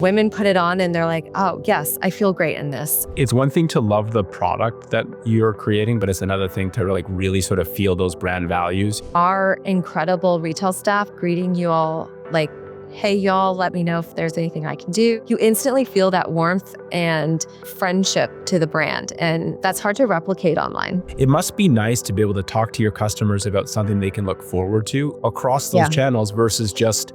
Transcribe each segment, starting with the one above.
Women put it on and they're like, oh, yes, I feel great in this. It's one thing to love the product that you're creating, but it's another thing to like really sort of feel those brand values. Our incredible retail staff greeting you all like, hey, y'all, let me know if there's anything I can do. You instantly feel that warmth and friendship to the brand, and that's hard to replicate online. It must be nice to be able to talk to your customers about something they can look forward to across those channels versus just,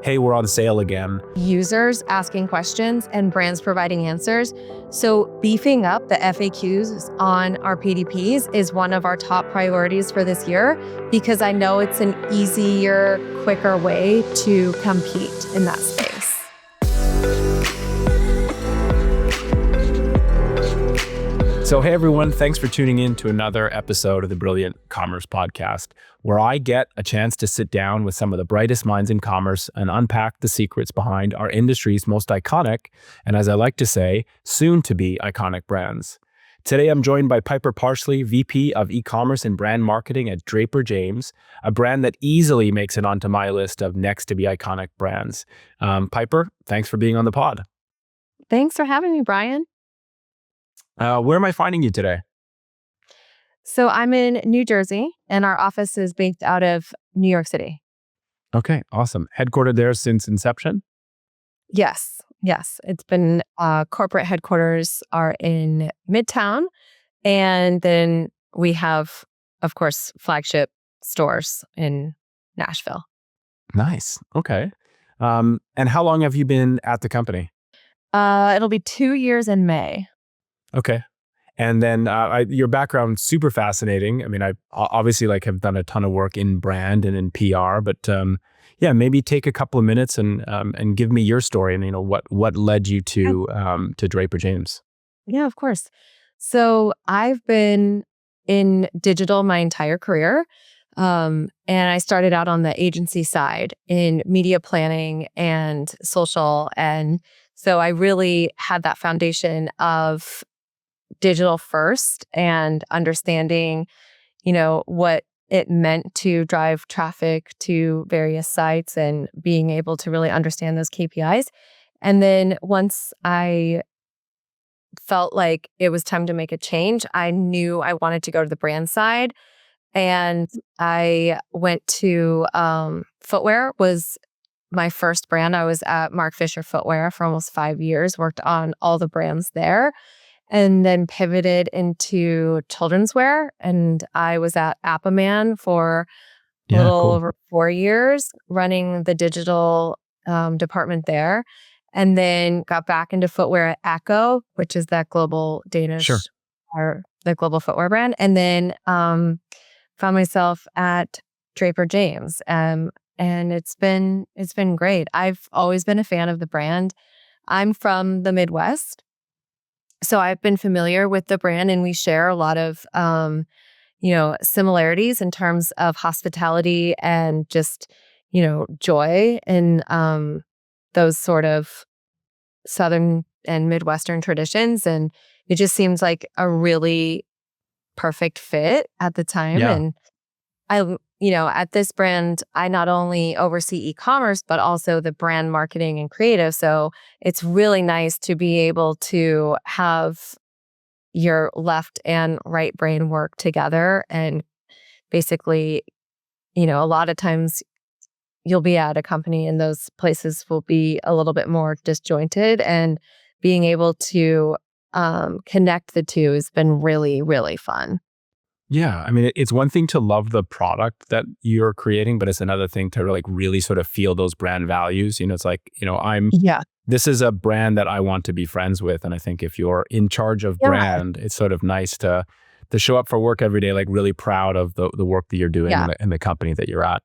hey, we're on sale again. Users asking questions and brands providing answers. So beefing up the FAQs on our PDPs is one of our top priorities for this year, because I know it's an easier, quicker way to compete in that space. So, hey everyone, thanks for tuning in to another episode of the Brilliant Commerce Podcast, where I get a chance to sit down with some of the brightest minds in commerce and unpack the secrets behind our industry's most iconic, and as I like to say, soon to be iconic brands. Today, I'm joined by Piper Parsley, VP of E-commerce and Brand Marketing at Draper James, a brand that easily makes it onto my list of next to be iconic brands. Piper, thanks for being on the pod. Thanks for having me, Brian. Where am I finding you today? So I'm in New Jersey, and our office is based out of New York City. Okay, awesome. Headquartered there since inception? Yes. It's been corporate headquarters are in Midtown, and then we have, of course, flagship stores in Nashville. Nice. Okay. And how long have you been at the company? It'll be 2 years in May. Okay. And then your background, super fascinating. I mean, I obviously have done a ton of work in brand and in PR, but yeah, maybe take a couple of minutes and give me your story and what led you to Draper James. Yeah, of course. So I've been in digital my entire career. And I started out on the agency side in media planning and social. And so I really had that foundation of digital first and understanding, what it meant to drive traffic to various sites and being able to really understand those KPIs. And then once I felt like it was time to make a change, I knew I wanted to go to the brand side. And I went to footwear was my first brand. I was at Mark Fisher Footwear for almost 5 years, worked on all the brands there, and then pivoted into children's wear. And I was at Appaman for a little over 4 years, running the digital department there. And then got back into footwear at Echo, which is that global Danish, or the global footwear brand. And then found myself at Draper James. And it's been great. I've always been a fan of the brand. I'm from the Midwest, so I've been familiar with the brand, and we share a lot of, similarities in terms of hospitality and just, joy and those sort of Southern and Midwestern traditions. And it just seems like a really perfect fit at the time. Yeah. And at this brand, I not only oversee e-commerce, but also the brand marketing and creative. So it's really nice to be able to have your left and right brain work together. And basically, a lot of times you'll be at a company and those places will be a little bit more disjointed, and being able to connect the two has been really, really fun. Yeah, I mean, it's one thing to love the product that you're creating, but it's another thing to really sort of feel those brand values. It's like, this is a brand that I want to be friends with. And I think if you're in charge of brand, it's sort of nice to show up for work every day, like really proud of the work that you're doing and the company that you're at.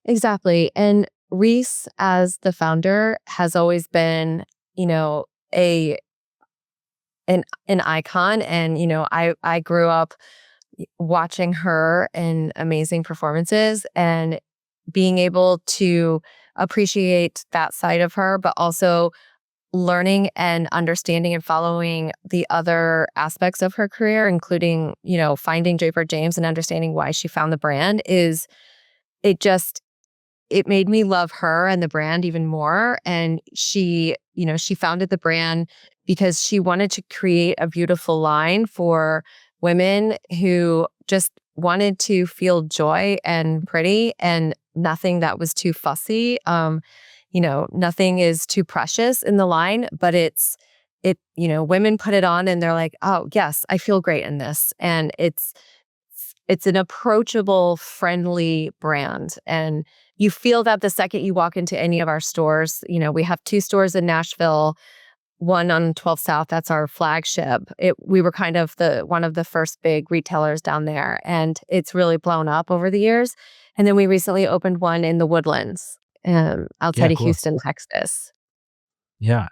Exactly. And Reese, as the founder, has always been, an icon. And, I grew up watching her in amazing performances and being able to appreciate that side of her, but also learning and understanding and following the other aspects of her career, including, finding Draper James and understanding why she found the brand, it just it made me love her and the brand even more. And she founded the brand because she wanted to create a beautiful line for women who just wanted to feel joy and pretty and nothing that was too fussy. Nothing is too precious in the line, but women put it on and they're like, oh, yes, I feel great in this. And it's an approachable, friendly brand. And you feel that the second you walk into any of our stores. We have 2 stores in Nashville, one on 12 South. That's our flagship. We were kind of one of the first big retailers down there, and it's really blown up over the years. And then we recently opened one in the Woodlands, Yeah, outside of cool. Houston, Texas. Yeah.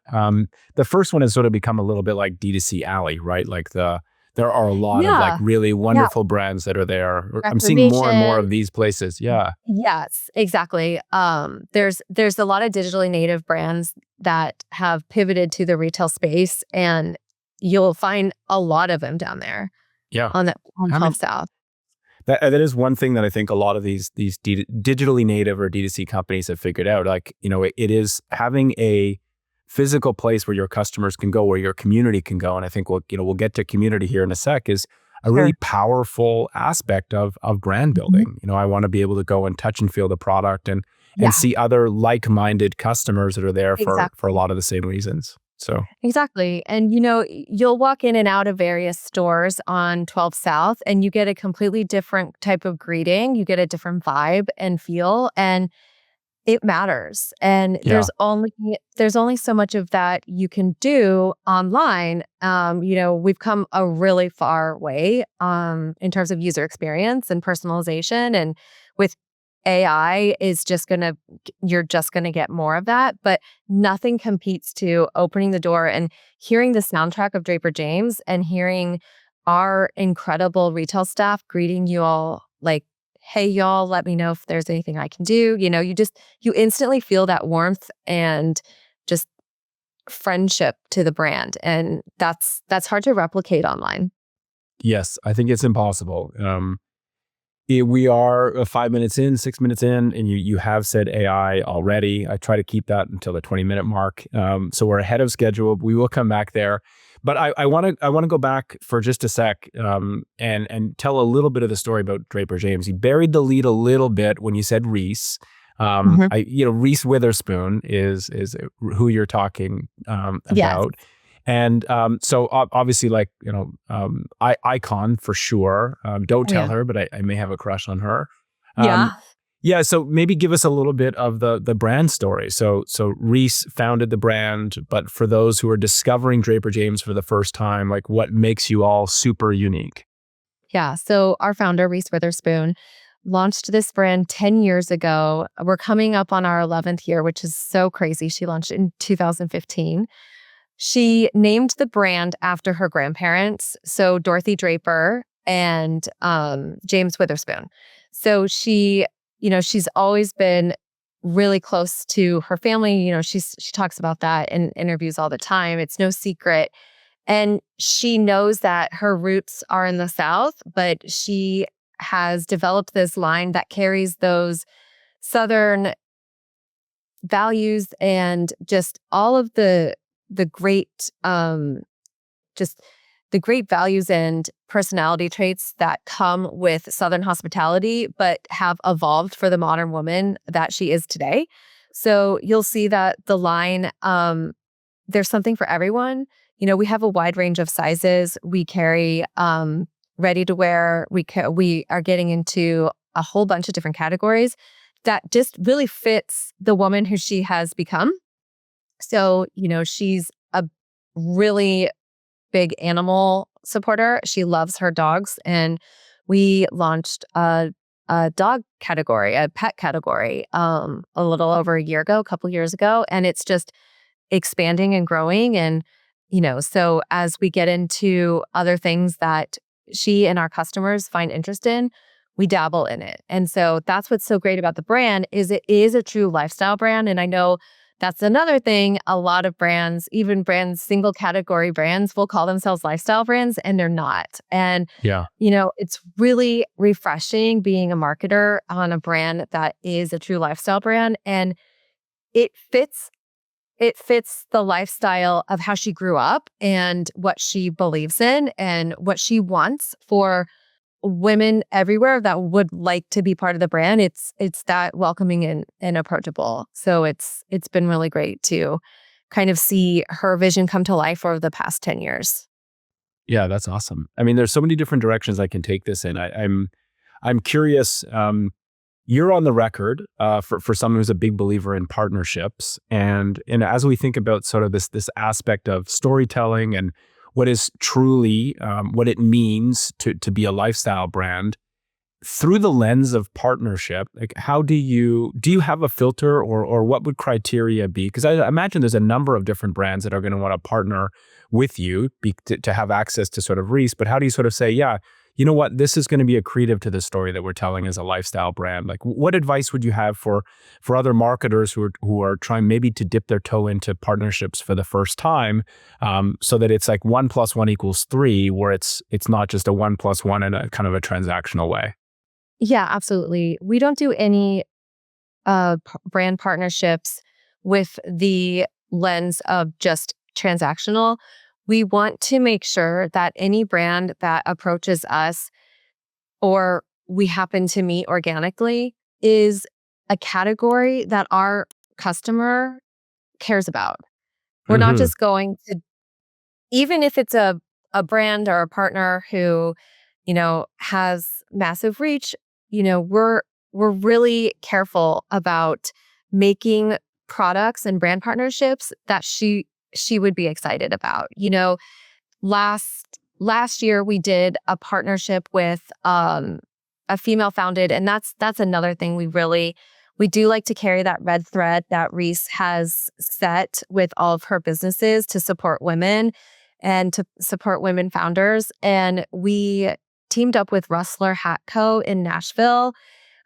The first one has sort of become a little bit like D2C Alley, right? There are a lot of like Yeah, really yeah. wonderful brands that are there. I'm seeing more and more Reservation. of these places. Yeah. Yes, exactly. There's a lot of digitally native brands that have pivoted to the retail space, and you'll find a lot of them down there Yeah. on I 12 mean, South. that is one thing that I think a lot of these digitally native or D2C companies have figured out. Like, it is having a physical place where your customers can go, where your community can go. And I think we'll get to community here in a sec, is a really Sure. powerful aspect of brand Mhm. building. I want to be able to go and touch and feel the product and Yeah, see other like-minded customers that are there for a exactly. lot of the same reasons. So Exactly. And you'll walk in and out of various stores on 12 South and you get a completely different type of greeting. You get a different vibe and feel. And it matters. And yeah, there's only so much of that you can do online. We've come a really far way in terms of user experience and personalization. And with AI you're just gonna get more of that. But nothing competes to opening the door and hearing the soundtrack of Draper James and hearing our incredible retail staff greeting you all like, hey y'all, let me know if there's anything I can do. You instantly feel that warmth and just friendship to the brand. And that's hard to replicate online. yes, I think it's impossible. We are 5 minutes in, 6 minutes in, and you have said AI already. I try to keep that until the 20-minute mark. So we're ahead of schedule. We will come back there. But I want to go back for just a sec and tell a little bit of the story about Draper James. You buried the lead a little bit when you said Reese. Mhm. Reese Witherspoon is who you're talking Yes. about. And so obviously, like, icon for sure. Don't Oh, tell yeah. her, but I may have a crush on her. Um, Yeah. yeah, so maybe give us a little bit of the brand story. So Reese founded the brand, but for those who are discovering Draper James for the first time, like, what makes you all super unique? Yeah. So our founder, Reese Witherspoon, launched this brand 10 years ago. We're coming up on our 11th year, which is so crazy. She launched in 2015. She named the brand after her grandparents, so Dorothy Draper and James Witherspoon. So she's always been really close to her family. She talks about that in interviews all the time. It's no secret. And she knows that her roots are in the South, but she has developed this line that carries those Southern values and just all of the great just the great values and personality traits that come with Southern hospitality, but have evolved for the modern woman that she is today. So you'll see that the line, there's something for everyone. We have a wide range of sizes. We carry ready to wear. We are getting into a whole bunch of different categories that just really fits the woman who she has become. So, she's a really big animal supporter. She loves her dogs. And we launched a dog category, a pet category, a little over a year ago, a couple years ago. And it's just expanding and growing. And, so as we get into other things that she and our customers find interest in, we dabble in it. And so that's what's so great about the brand is it is a true lifestyle brand. And I know that's another thing. A lot of brands, even brands, single category brands, will call themselves lifestyle brands, and they're not. And, Yeah. it's really refreshing being a marketer on a brand that is a true lifestyle brand. And it fits the lifestyle of how she grew up and what she believes in and what she wants for women everywhere that would like to be part of the brand. It's that welcoming and approachable. So it's been really great to kind of see her vision come to life over the past 10 years. Yeah, that's awesome. I mean, there's so many different directions I can take this in. I'm curious. You're on the record for someone who's a big believer in partnerships, and as we think about sort of this aspect of storytelling and what is truly what it means to be a lifestyle brand through the lens of partnership, like how do you have a filter, or what would criteria be? Because I imagine there's a number of different brands that are going to want to partner with you to have access to sort of Reese, but how do you sort of say, yeah, you know what, this is going to be accretive to the story that we're telling as a lifestyle brand? Like, what advice would you have for other marketers who are trying maybe to dip their toe into partnerships for the first time, so that it's like 1 + 1 = 3, where it's not just a 1 + 1 in a kind of a transactional way? Yeah, absolutely. We don't do any brand partnerships with the lens of just transactional. We want to make sure that any brand that approaches us or we happen to meet organically is a category that our customer cares about. We're not Hmm. just going to, even if it's a brand or a partner who, has massive reach, we're really careful about making products and brand partnerships that she would be excited about. Last year we did a partnership with a female founded, and that's another thing we do like to carry that red thread that Reese has set with all of her businesses to support women and to support women founders. And we teamed up with Rustler Hat Co. in Nashville.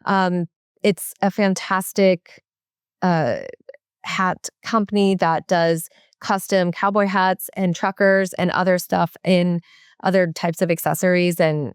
Um, it's a fantastic uh, hat company that does custom cowboy hats and truckers and other stuff in other types of accessories and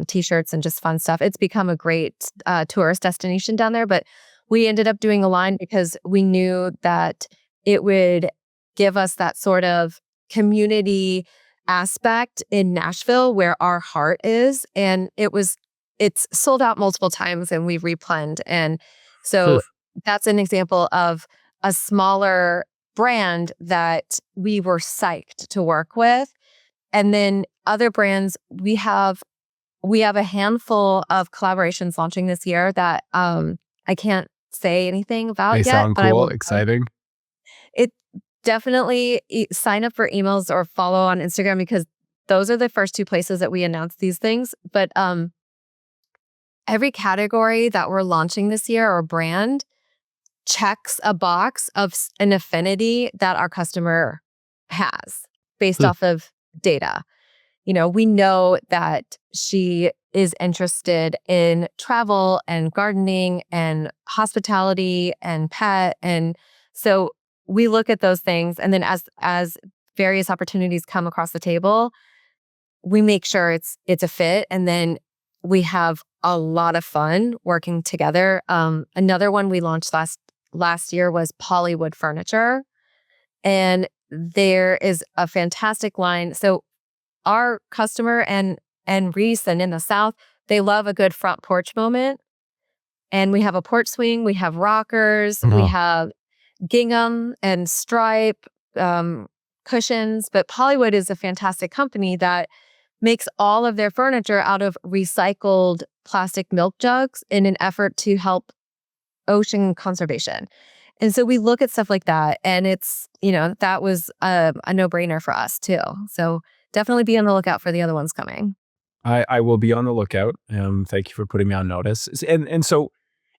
t-shirts and just fun stuff. It's become a great tourist destination down there, but we ended up doing a line because we knew that it would give us that sort of community aspect in Nashville where our heart is. And it's sold out multiple times and we replanned. And so that's an example of a smaller brand that we were psyched to work with. And then other brands, we have a handful of collaborations launching this year that I can't say anything They about yet, sound but I cool, will. exciting. It definitely sign up for emails or follow on Instagram because those are the first two places that we announce these things. But every category that we're launching this year or brand checks a box of an affinity that our customer has based off of data. We know that she is interested in travel and gardening and hospitality and pet. And so we look at those things. And then as various opportunities come across the table, we make sure it's a fit. And then we have a lot of fun working together. Another one we launched last year was Pollywood Furniture. And there is a fantastic line. So our customer and Reese and in the South, they love a good front porch moment. And we have a porch swing, we have rockers, we Uh-huh. have gingham and stripe cushions. But Pollywood is a fantastic company that makes all of their furniture out of recycled plastic milk jugs in an effort to help ocean conservation. And so we look at stuff like that, and that was a no-brainer for us too. So definitely be on the lookout for the other ones coming. I will be on the lookout. Thank you for putting me on notice. And so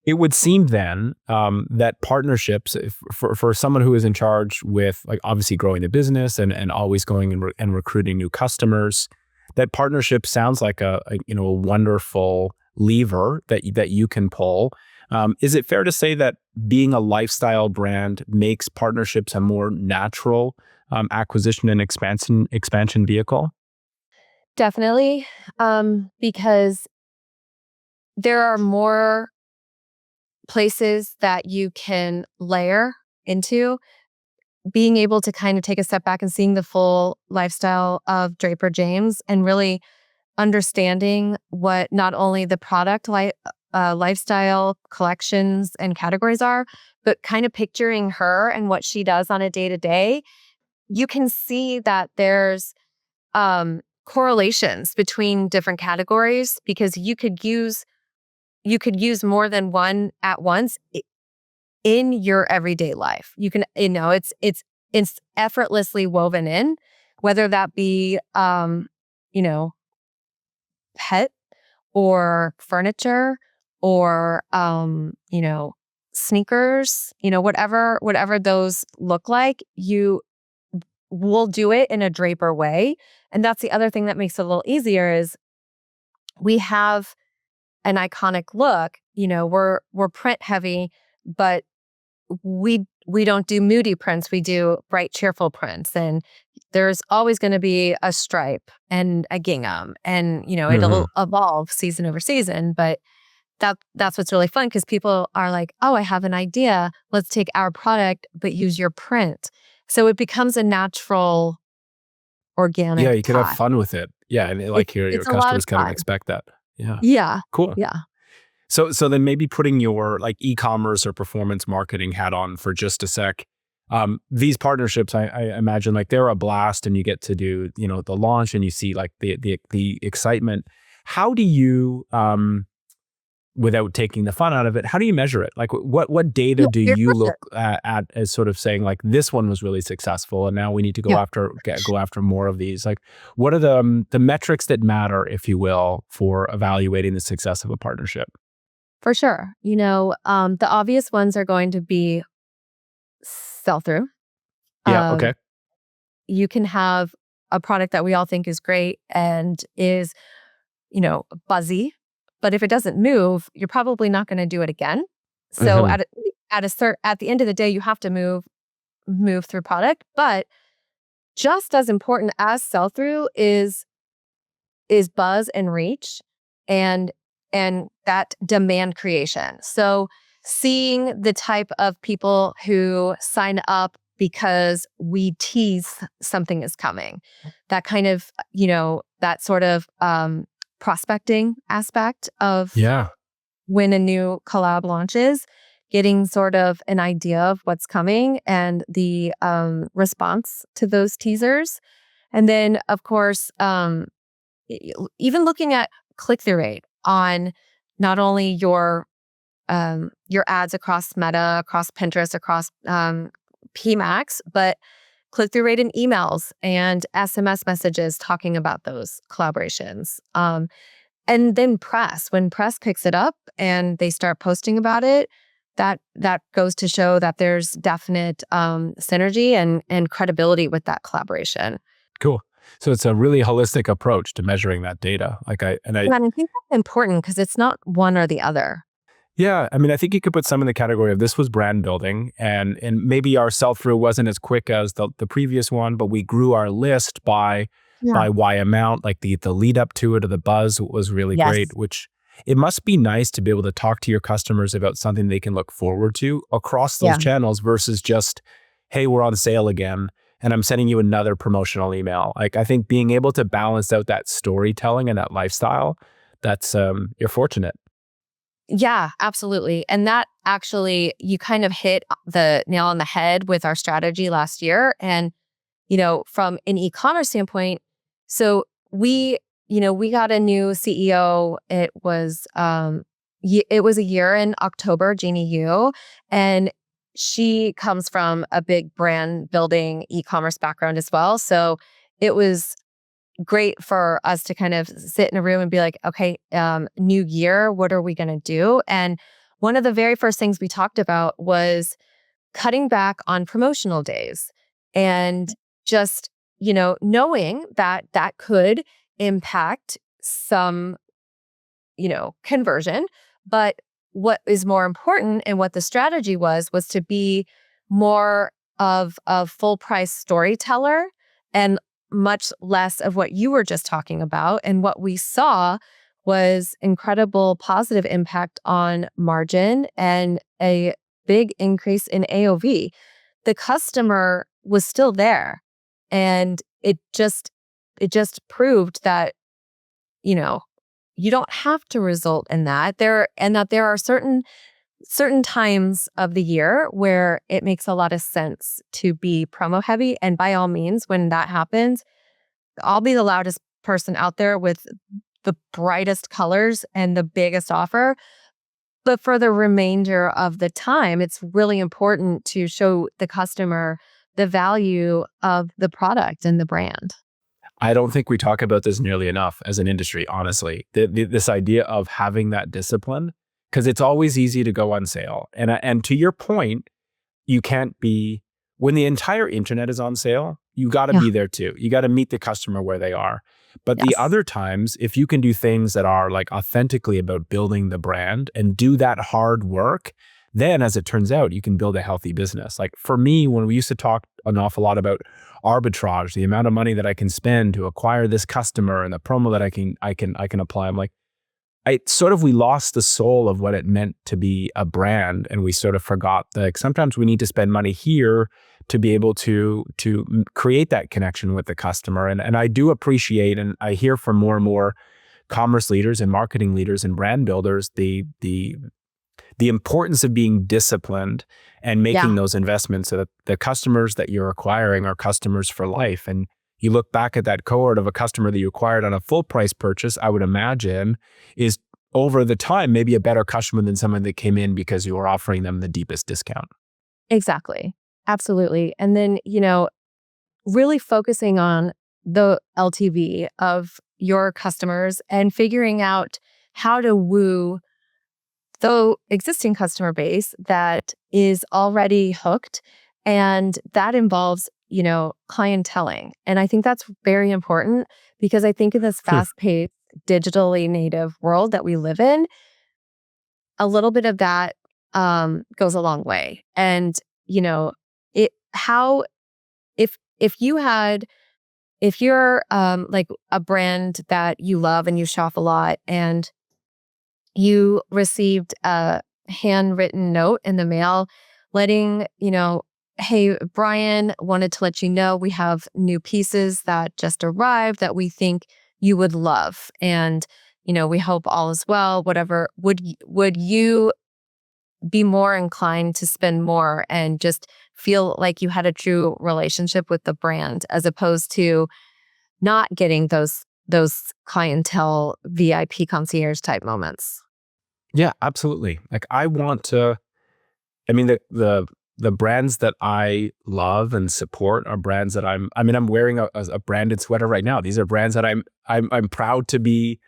it would seem then that partnerships for someone who is in charge with, like, obviously growing the business and always going and recruiting new customers, that partnership sounds like a wonderful lever that you can pull. Is it fair to say that being a lifestyle brand makes partnerships a more natural acquisition and expansion vehicle? Definitely, because there are more places that you can layer into. Being able to kind of take a step back and seeing the full lifestyle of Draper James and really understanding what not only the lifestyle collections and categories are, but kind of picturing her and what she does on a day to day, you can see that there's correlations between different categories because you could use more than one at once in your everyday life. You can, it's effortlessly woven in, whether that be you know, pet or furniture or sneakers, whatever those look like, you will do it in a Draper way. And that's the other thing that makes it a little easier is we have an iconic look. We're print heavy, but we don't do moody prints. We do bright, cheerful prints. And there's always going to be a stripe and a gingham. And, Hmm. it'll evolve season over season. But that's what's really fun because people are like, oh, I have an idea. Let's take our product, but use your print. So it becomes a natural, Yeah, organic you could have tie. fun with it. Yeah, and It's like your it's a lot of customers kind of fun. expect that. Yeah, Yeah. cool. Yeah. So then maybe putting your like e-commerce or performance marketing hat on for just a sec. These partnerships, I imagine, like they're a blast, and you get to do the launch, and you see like the excitement. How do you, without taking the fun out of it, how do you measure it? Like what data Yeah, do great you question. look at as sort of saying like this one was really successful, and now we need to Yeah, go after more of these? Like what are the metrics that matter, if you will, for evaluating the success of a partnership? for sure. The obvious ones are going to be sell through. Yeah. Um, Okay. you can have a product that we all think is great and is, buzzy, but if it doesn't move, you're probably not going to do it again. So Hmm. at the end of the day, you have to move through product, but just as important as sell through is buzz and reach and that demand creation. So seeing the type of people who sign up because we tease something is coming. That kind of, that sort of prospecting aspect of Yeah. when a new collab launches, getting sort of an idea of what's coming and the response to those teasers. And then, of course, even looking at click-through rate on not only your ads across Meta, across Pinterest, across PMax, but click-through rate in emails and SMS messages talking about those collaborations. And then press, when press picks it up and they start posting about it, that goes to show that there's definite synergy and credibility with that collaboration. Cool. So it's a really holistic approach to measuring that data. Like And I think that's important because it's not one or the other. yeah, I mean, I think you could put some in the category of this was brand building, and maybe our sell through wasn't as quick as the previous one, but we grew our list by Yeah. Y amount. Like the lead up to it, or the buzz was really great. Yes. Which it must be nice to be able to talk to your customers about something they can look forward to across those Yeah. channels versus just, hey, we're on sale again, and I'm sending you another promotional email. Like I think being able to balance out that storytelling and that lifestyle, that's you're fortunate. Yeah, absolutely. And that actually, you kind of hit the nail on the head with our strategy last year. And, from an e-commerce standpoint, so we got a new CEO. It was a year in October, Jeannie Yu, and she comes from a big brand building e-commerce background as well. So it was great for us to kind of sit in a room and be like, okay, new year, what are we going to do? And one of the very first things we talked about was cutting back on promotional days and just, knowing that that could impact some, conversion, but what is more important and what the strategy was to be more of a full price storyteller and much less of what you were just talking about. And what we saw was incredible positive impact on margin and a big increase in AOV. The customer was still there. And it just proved that, you know, you don't have to result in that. There are certain times of the year where it makes a lot of sense to be promo heavy. And by all means, when that happens, I'll be the loudest person out there with the brightest colors and the biggest offer. But for the remainder of the time, it's really important to show the customer the value of the product and the brand. I don't think we talk about this nearly enough as an industry, honestly. This idea of having that discipline, because it's always easy to go on sale. And to your point, you can't be, when the entire internet is on sale, you got to Yeah. be there too. You got to meet the customer where they are. But the Yes. other times, if you can do things that are like authentically about building the brand and do that hard work, then as it turns out, you can build a healthy business. Like for me, when we used to talk an awful lot about arbitrage, the amount of money that I can spend to acquire this customer and the promo that I can apply, I'm like, we lost the soul of what it meant to be a brand, and we sort of forgot that like, sometimes we need to spend money here to be able to create that connection with the customer. And I do appreciate, and I hear from more and more commerce leaders and marketing leaders and brand builders the importance of being disciplined and making Yeah. those investments so that the customers that you're acquiring are customers for life. And you look back at that cohort of a customer that you acquired on a full price purchase, I would imagine is over the time maybe a better customer than someone that came in because you were offering them the deepest discount. Exactly. Absolutely. And then, really focusing on the LTV of your customers and figuring out how to woo the existing customer base that is already hooked. And that involves, clienteling. And I think that's very important because I think in this Hmm. fast paced, digitally native world that we live in, a little bit of that goes a long way. And, it, how, if you're like a brand that you love and you shop a lot and you received a handwritten note in the mail letting, hey, Brian, wanted to let you know we have new pieces that just arrived that we think you would love. And, we hope all is well, whatever. Would you be more inclined to spend more and just feel like you had a true relationship with the brand as opposed to not getting those clientele VIP concierge type moments? Yeah, absolutely. Like I want to, I mean, the brands that I love and support are brands that I'm wearing a branded sweater right now. These are brands that I'm proud to be,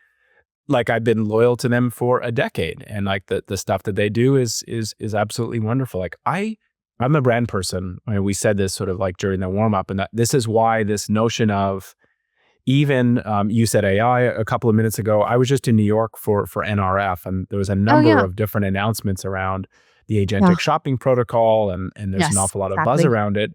like I've been loyal to them for a decade. And like the stuff that they do is absolutely wonderful. Like I'm a brand person. I mean, we said this sort of like during the warm up, and that this is why this notion of even you said AI a couple of minutes ago. I was just in New York for NRF, and there was a Oh, number yeah. of different announcements around the Yeah. agentic shopping protocol, and there's an Yes, awful lot of buzz exactly. around it.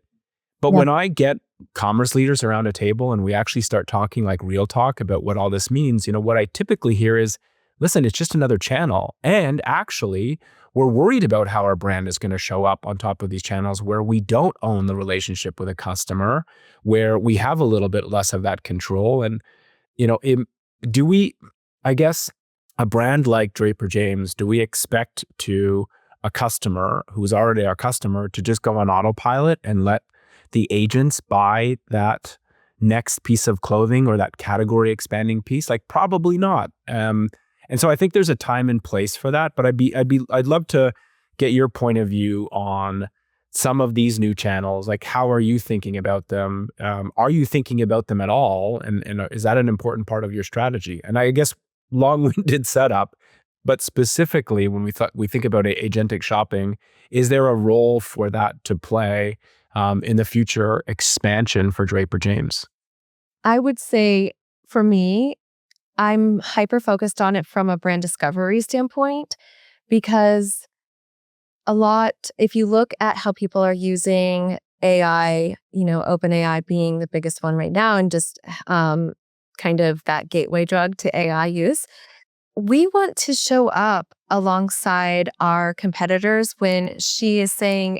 But Yep. when I get commerce leaders around a table and we actually start talking like real talk about what all this means, what I typically hear is, listen, it's just another channel. And actually, we're worried about how our brand is going to show up on top of these channels where we don't own the relationship with a customer, where we have a little bit less of that control. And you know, it, do we, I guess, a brand like Draper James, do we expect a customer who's already our customer to just go on autopilot and let the agents buy that next piece of clothing or that category expanding piece? Like probably not. And so I think there's a time and place for that, but I'd love to get your point of view on some of these new channels. Like, how are you thinking about them? Are you thinking about them at all? And is that an important part of your strategy? And I guess long-winded setup, but specifically when we think about agentic shopping, is there a role for that to play in the future expansion for Draper James? I would say for me, I'm hyper focused on it from a brand discovery standpoint because if you look at how people are using AI, OpenAI being the biggest one right now, and just kind of that gateway drug to AI use, we want to show up alongside our competitors when she is saying,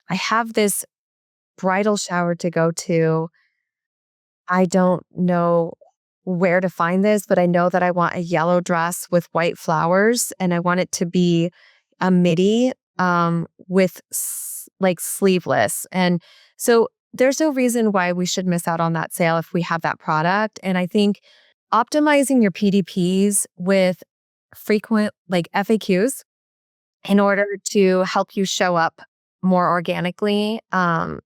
I have this bridal shower to go to. I don't know where to find this, but I know that I want a yellow dress with white flowers and I want it to be a midi with like sleeveless. And so there's no reason why we should miss out on that sale if we have that product. And I think optimizing your PDPs with frequent like FAQs in order to help you show up more organically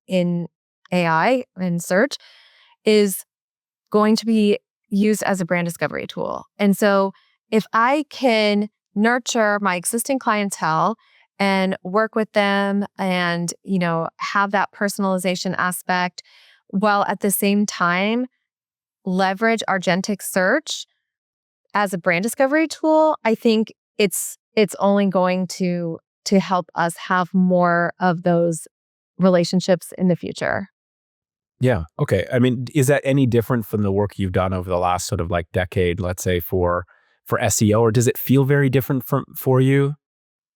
in AI and search is going to be used as a brand discovery tool. And so if I can nurture my existing clientele and work with them and, have that personalization aspect while at the same time leverage agentic search as a brand discovery tool, I think it's only going to help us have more of those relationships in the future. Yeah. Okay. I mean, is that any different from the work you've done over the last sort of like decade, let's say for SEO, or does it feel very different for you?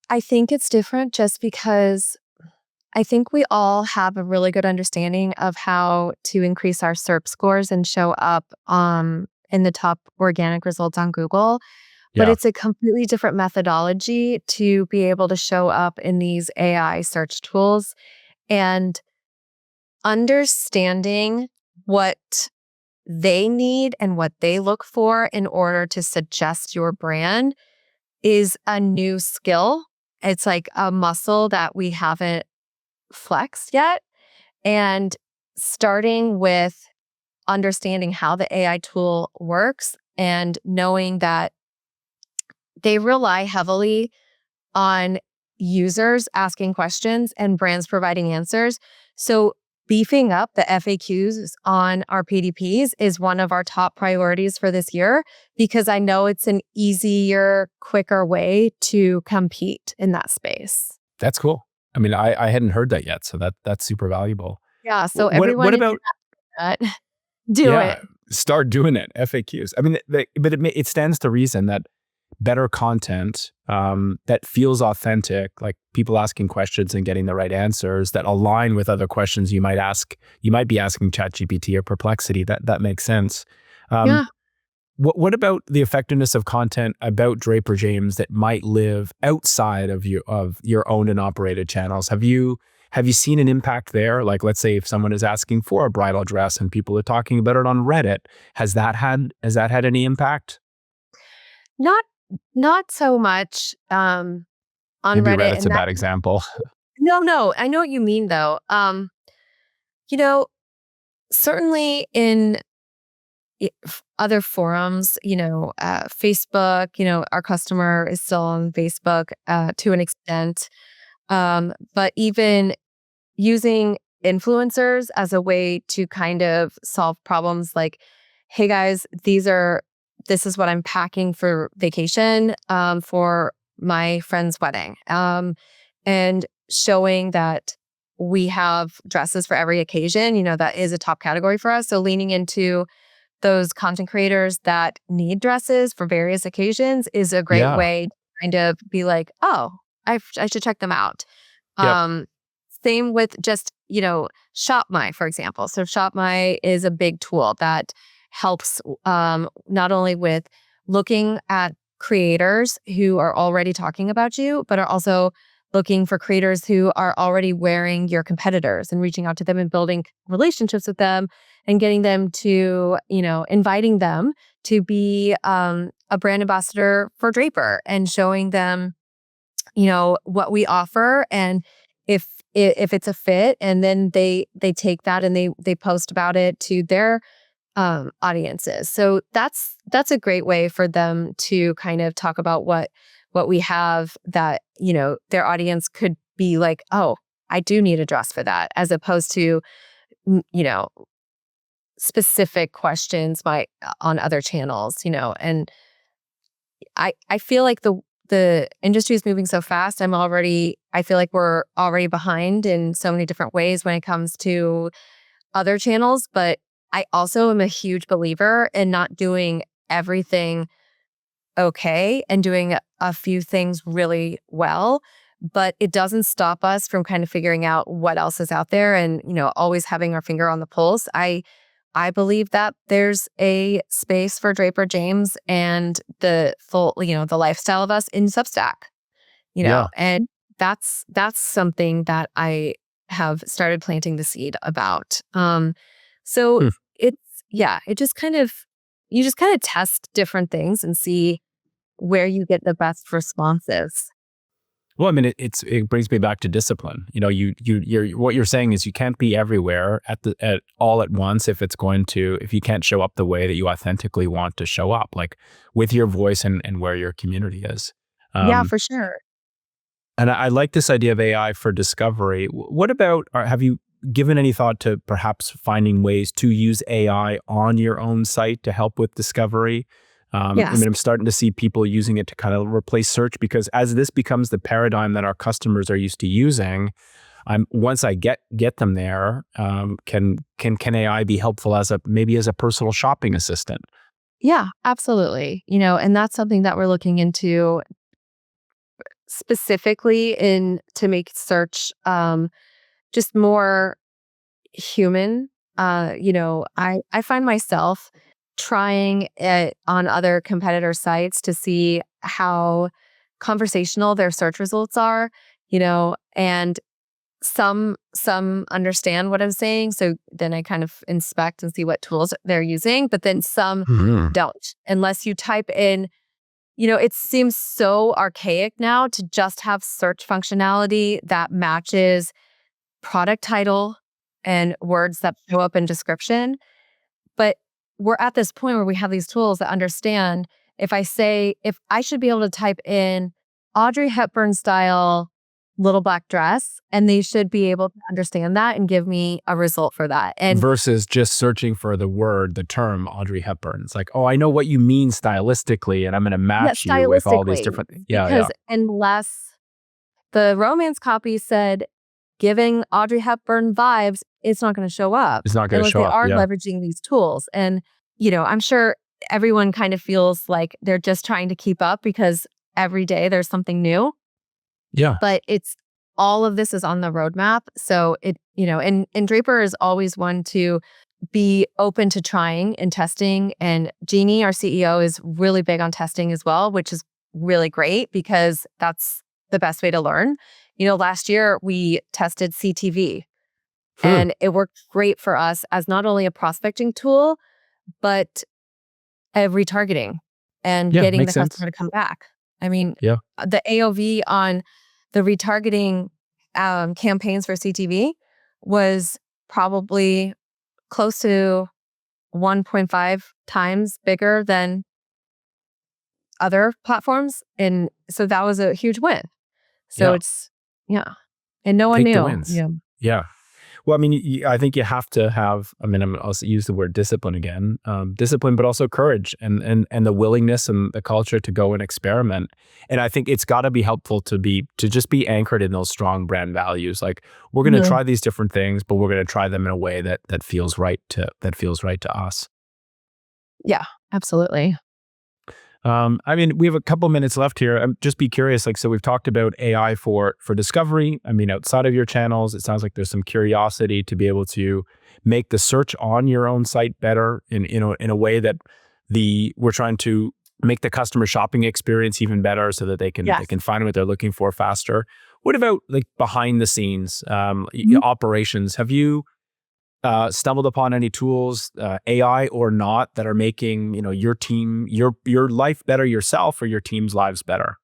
I think it's different just because I think we all have a really good understanding of how to increase our SERP scores and show up in the top organic results on Google. But Yeah. it's a completely different methodology to be able to show up in these AI search tools and understanding what they need and what they look for in order to suggest your brand is a new skill. It's like a muscle that we haven't flexed yet. And starting with understanding how the AI tool works and knowing that they rely heavily on users asking questions and brands providing answers. So beefing up the FAQs on our PDPs is one of our top priorities for this year because I know it's an easier, quicker way to compete in that space. That's cool. I mean, I hadn't heard that yet, so that's super valuable. Yeah, so What everyone in about that, do yeah, it. start doing it, FAQs. I mean, but it stands to reason that better content that feels authentic, like people asking questions and getting the right answers that align with other questions you might be asking ChatGPT or Perplexity. That makes sense. Um, Yeah. what about the effectiveness of content about Draper James that might live outside of your owned and operated channels? Have you seen an impact there? Like, let's say if someone is asking for a bridal dress and people are talking about it on Reddit, has that had any impact? Not not so much on Maybe Reddit Reddit's and a that bad example. no, I know what you mean though. You know, certainly in other forums, Facebook, our customer is still on Facebook to an extent. But even using influencers as a way to kind of solve problems like, hey guys, this is what I'm packing for vacation for my friend's wedding. And showing that we have dresses for every occasion, that is a top category for us. So leaning into those content creators that need dresses for various occasions is a great Yeah. way to kind of be like, oh, I should check them out. Yep. Um, Same with just, Shop My, for example. So Shop My is a big tool that helps not only with looking at creators who are already talking about you, but are also looking for creators who are already wearing your competitors and reaching out to them and building relationships with them and getting them to, inviting them to be a brand ambassador for Draper and showing them what we offer and if it's a fit, and then they take that and they post about it to their audiences. So that's a great way for them to kind of talk about what we have that their audience could be like, oh, I do need a dress for that, as opposed to you know specific questions on other channels. And I feel like the industry is moving so fast. I feel like we're already behind in so many different ways when it comes to other channels. But I also am a huge believer in not doing everything okay and doing a few things really well. But it doesn't stop us from kind of figuring out what else is out there and, always having our finger on the pulse. I believe that there's a space for Draper James and the full, the lifestyle of us in Substack, Yeah. and that's something that I have started planting the seed about. So Hmm. it's, yeah, you just kind of test different things and see where you get the best responses. Well, I mean, it brings me back to discipline. You're what you're saying is you can't be everywhere at all at once if you can't show up the way that you authentically want to show up, like with your voice and where your community is. Yeah, Um, for sure. and I like this idea of AI for discovery. What about, or have you given any thought to perhaps finding ways to use AI on your own site to help with discovery? I Yes. mean, I'm starting to see people using it to kind of replace search, because as this becomes the paradigm that our customers are used to using, once I get them there, can AI be helpful as maybe as a personal shopping assistant? Yeah, absolutely. And that's something that we're looking into specifically in to make search just more human. I find myself trying it on other competitor sites to see how conversational their search results are, and some understand what I'm saying. So then I kind of inspect and see what tools they're using, but then some Mhm. don't. Unless you type in, it seems so archaic now to just have search functionality that matches product title and words that show up in description. But we're at this point where we have these tools that understand if I should be able to type in Audrey Hepburn style little black dress, and they should be able to understand that and give me a result for that. And Versus just searching for the term Audrey Hepburn. It's like, oh, I know what you mean stylistically, and I'm going to yeah, match you with all these stylistically, different. Yeah, yeah. because unless the romance copy said giving Audrey Hepburn vibes, it's not going to show up It's not going to unless show they up. are Yeah, leveraging these tools. And, I'm sure everyone kind of feels like they're just trying to keep up because every day there's something new, yeah. but it's all of this is on the roadmap. So and Draper is always one to be open to trying and testing. And Jeannie, our CEO, is really big on testing as well, which is really great because that's the best way to learn. Last year we tested CTV Hmm. and it worked great for us as not only a prospecting tool, but a retargeting and Yeah, getting the makes sense. customer to come back. I mean, Yeah. the AOV on the retargeting campaigns for CTV was probably close to 1.5 times bigger than other platforms. And so that was a huge win. So Yeah. it's, yeah. And no one Take the knew. wins. Yeah. Yeah. Well, I mean, I think you have to have. I mean, I'll use the word discipline again. Discipline, but also courage and the willingness and the culture to go and experiment. And I think it's got to be helpful to just be anchored in those strong brand values. Like, we're going to Mhm. try these different things, but we're going to try them in a way that feels right to us. Yeah, absolutely. I mean, we have a couple minutes left here. Just be curious. Like, so we've talked about AI for discovery. I mean, outside of your channels, it sounds like there's some curiosity to be able to make the search on your own site better in a way that we're trying to make the customer shopping experience even better, so that they Yes. can find what they're looking for faster. What about like behind the scenes Mhm. operations? Have you stumbled upon any tools, AI or not, that are making your team, your life better yourself, or your team's lives better?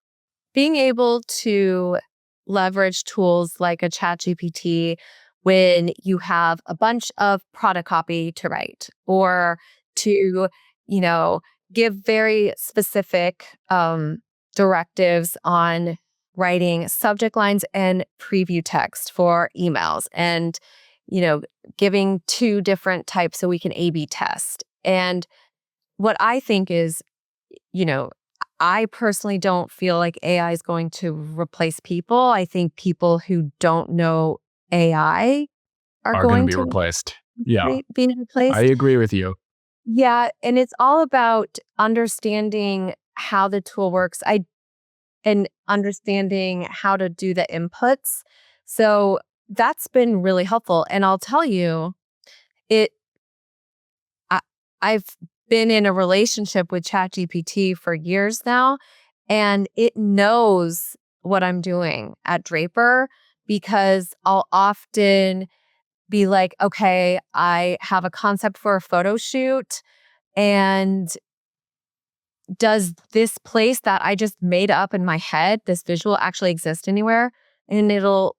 Being able to leverage tools like a ChatGPT when you have a bunch of product copy to write or to, you know, give very specific directives on writing subject lines and preview text for emails and, you know, giving two different types so we can A/B test. And what I think is, you know, I personally don't feel like AI is going to replace people. I think people who don't know AI are Are going to going be to replaced. Yeah, be I replaced. agree with you. Yeah, and it's all about understanding how the tool works. And understanding how to do the inputs. So that's been really helpful. And I'll tell you, it I, I've been in a relationship with ChatGPT for years now, and it knows what I'm doing at Draper because I'll often be like, okay, I have a concept for a photo shoot, and does this place that I just made up in my head, this visual, actually exist anywhere? And it'll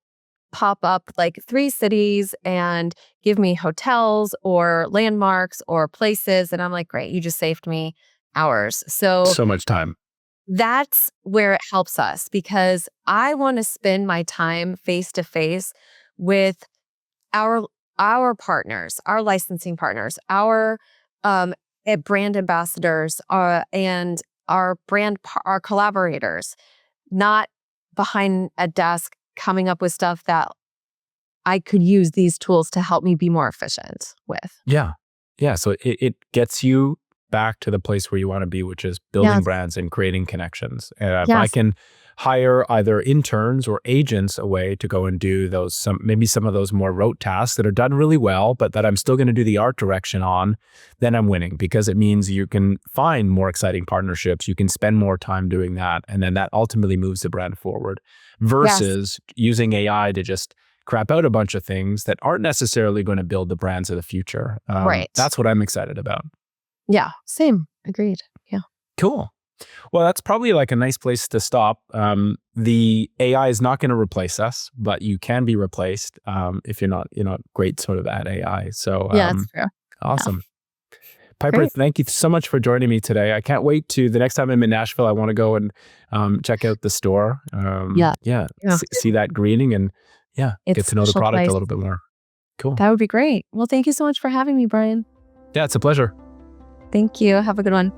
pop up like 3 cities and give me hotels or landmarks or places. And I'm like, great, you just saved me hours. So So much time. that's where it helps us because I want to spend my time face to face with our our partners, our licensing partners, our brand ambassadors, and our collaborators, not behind a desk coming up with stuff that I could use these tools to help me be more efficient with. Yeah. Yeah. So it gets you back to the place where you want to be, which is building Yes. brands and creating connections. If I Yes. can hire either interns or agents away to go and do maybe some of those more rote tasks that are done really well, but that I'm still going to do the art direction on, then I'm winning because it means you can find more exciting partnerships. You can spend more time doing that. And then that ultimately moves the brand forward Yes. versus using AI to just crap out a bunch of things that aren't necessarily going to build the brands of the future. Right. That's what I'm excited about. Yeah. Same. Agreed. Yeah. Cool. Well, that's probably like a nice place to stop. The AI is not going to replace us, but you can be replaced if you're not great sort of at AI. So Yeah, that's true. Yeah. awesome. Piper, Great. thank you so much for joining me today. I can't wait to the next time I'm in Nashville. I want to go and check out the store. Yeah. Yeah, Yeah. see that greening and yeah, It's get a to know the special product a place. little bit more. Cool. That would be great. Well, thank you so much for having me, Brian. Yeah, it's a pleasure. Thank you. Have a good one.